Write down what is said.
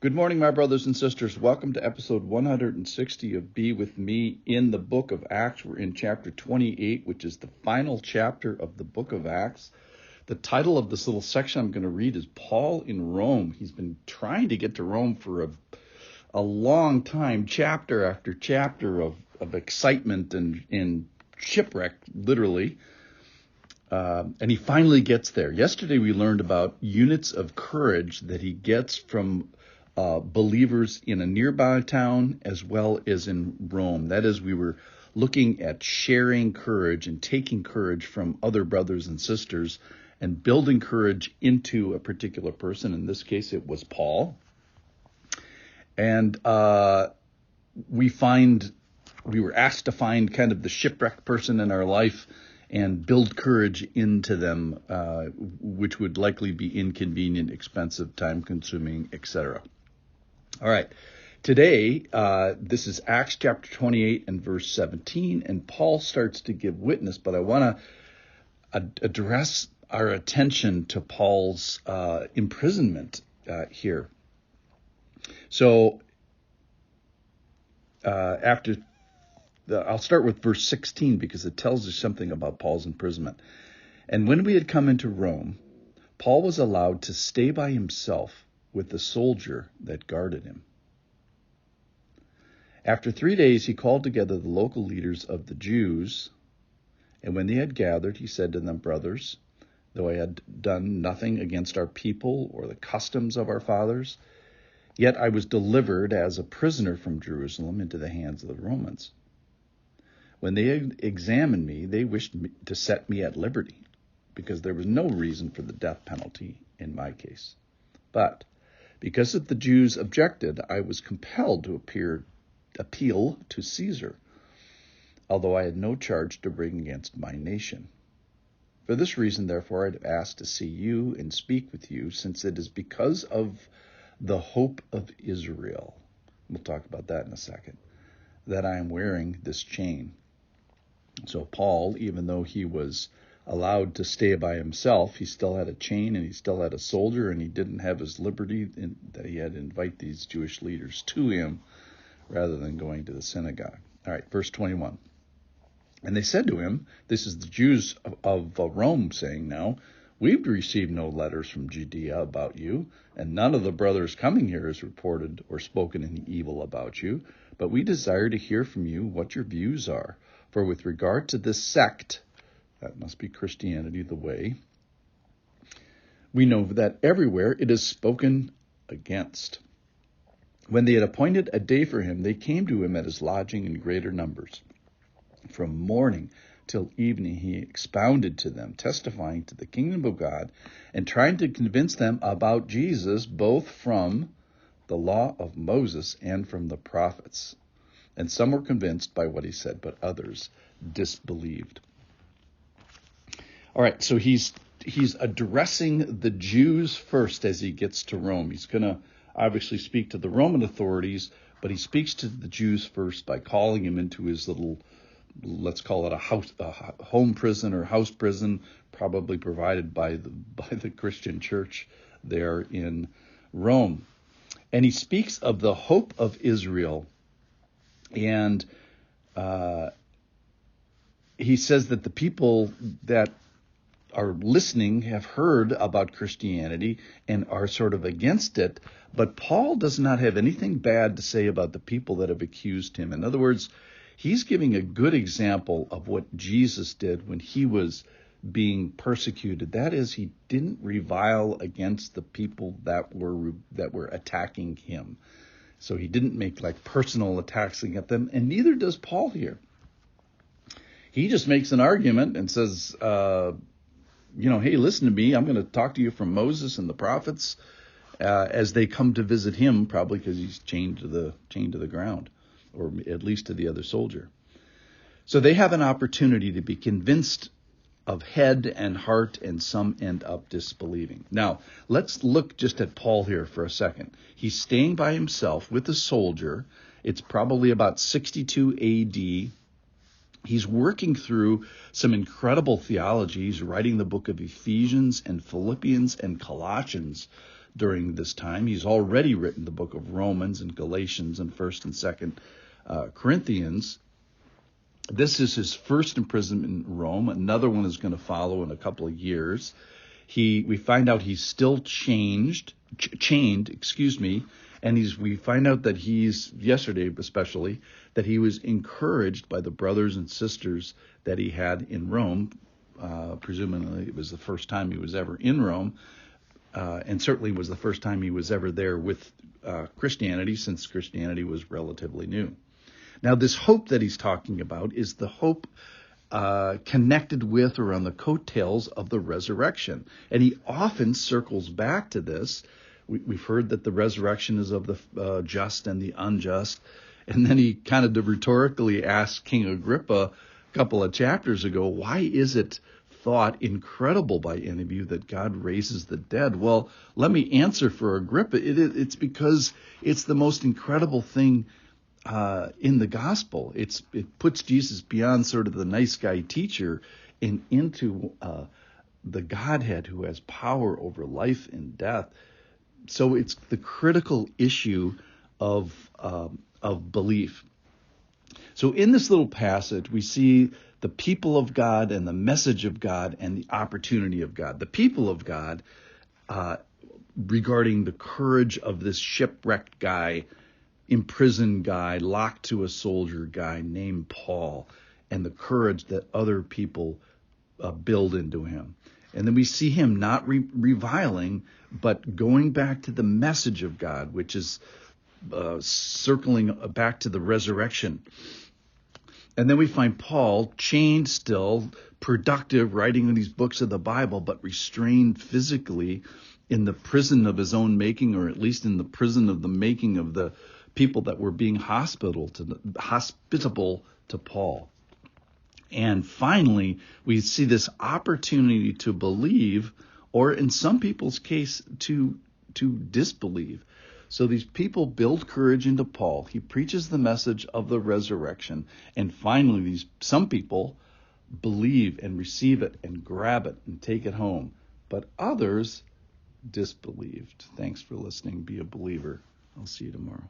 Good morning, my brothers and sisters. Welcome to episode 160 of Be With Me in the book of Acts. We're in chapter 28, which is the final chapter of the book of Acts. The title of this little section I'm going to read is Paul in Rome. He's been trying to get to Rome for a long time, chapter after chapter of excitement and shipwreck, literally. And he finally gets there. Yesterday we learned about units of courage that he gets from believers in a nearby town as well as in Rome. That is, we were looking at sharing courage and taking courage from other brothers and sisters and building courage into a particular person. In this case, it was Paul. And we were asked to find kind of the shipwrecked person in our life and build courage into them, which would likely be inconvenient, expensive, time-consuming, etc. All right, today, this is Acts chapter 28 and verse 17, and Paul starts to give witness, but I want to address our attention to Paul's imprisonment here. So, I'll start with verse 16 because it tells us something about Paul's imprisonment. And when we had come into Rome, Paul was allowed to stay by himself with the soldier that guarded him. After 3 days, he called together the local leaders of the Jews, and when they had gathered, he said to them, "Brothers, though I had done nothing against our people or the customs of our fathers, yet I was delivered as a prisoner from Jerusalem into the hands of the Romans. When they examined me, they wished to set me at liberty, because there was no reason for the death penalty in my case. But because the Jews objected, I was compelled to appeal to Caesar, although I had no charge to bring against my nation. For this reason, therefore, I have asked to see you and speak with you, since it is because of the hope of Israel," we'll talk about that in a second, "that I am wearing this chain." So Paul, even though he was allowed to stay by himself, he still had a chain and he still had a soldier, and he didn't have his liberty that he had to invite these Jewish leaders to him rather than going to the synagogue. All right, verse 21. And they said to him, this is the Jews of Rome saying now, "We've received no letters from Judea about you, and none of the brothers coming here has reported or spoken any evil about you. But we desire to hear from you what your views are. For with regard to this sect," that must be Christianity, the way, "we know that everywhere it is spoken against." When they had appointed a day for him, they came to him at his lodging in greater numbers. From morning till evening he expounded to them, testifying to the kingdom of God and trying to convince them about Jesus, both from the law of Moses and from the prophets. And some were convinced by what he said, but others disbelieved. All right, so he's addressing the Jews first as he gets to Rome. He's going to obviously speak to the Roman authorities, but he speaks to the Jews first by calling him into his little, let's call it a home prison or house prison, probably provided by the Christian church there in Rome. And he speaks of the hope of Israel. And he says that the people that are listening have heard about Christianity and are sort of against it, but Paul does not have anything bad to say about the people that have accused him. In other words, he's giving a good example of what Jesus did when he was being persecuted. That is, he didn't revile against the people that were attacking him. So he didn't make like personal attacks against them, and neither does Paul here. He just makes an argument and says, hey, listen to me. I'm going to talk to you from Moses and the prophets as they come to visit him, probably because he's chained to the ground, or at least to the other soldier. So they have an opportunity to be convinced of head and heart, and some end up disbelieving. Now, let's look just at Paul here for a second. He's staying by himself with a soldier. It's probably about 62 AD. He's working through some incredible theology. He's writing the book of Ephesians and Philippians and Colossians during this time. He's already written the book of Romans and Galatians and 1st and 2nd Corinthians. This is his first imprisonment in Rome. Another one is going to follow in a couple of years. We find out he's still chained, and we find out that yesterday especially, that he was encouraged by the brothers and sisters that he had in Rome. Presumably it was the first time he was ever in Rome, and certainly was the first time he was ever there with Christianity, since Christianity was relatively new. Now, this hope that he's talking about is the hope connected with or on the coattails of the resurrection. And he often circles back to this. We've heard that the resurrection is of the just and the unjust. And then he kind of rhetorically asked King Agrippa a couple of chapters ago, why is it thought incredible by any of you that God raises the dead? Well, let me answer for Agrippa. It's because it's the most incredible thing in the gospel. It puts Jesus beyond sort of the nice guy teacher and into the Godhead who has power over life and death. So it's the critical issue of belief. So in this little passage, we see the people of God and the message of God and the opportunity of God. The people of God, regarding the courage of this shipwrecked guy, imprisoned guy, locked to a soldier guy named Paul, and the courage that other people build into him. And then we see him not reviling, but going back to the message of God, which is circling back to the resurrection. And then we find Paul chained still, productive, writing these books of the Bible, but restrained physically in the prison of his own making, or at least in the prison of the making of the people that were being hospitable to Paul. And finally, we see this opportunity to believe, or in some people's case, to disbelieve. So these people build courage into Paul. He preaches the message of the resurrection. And finally, some people believe and receive it and grab it and take it home. But others disbelieved. Thanks for listening. Be a believer. I'll see you tomorrow.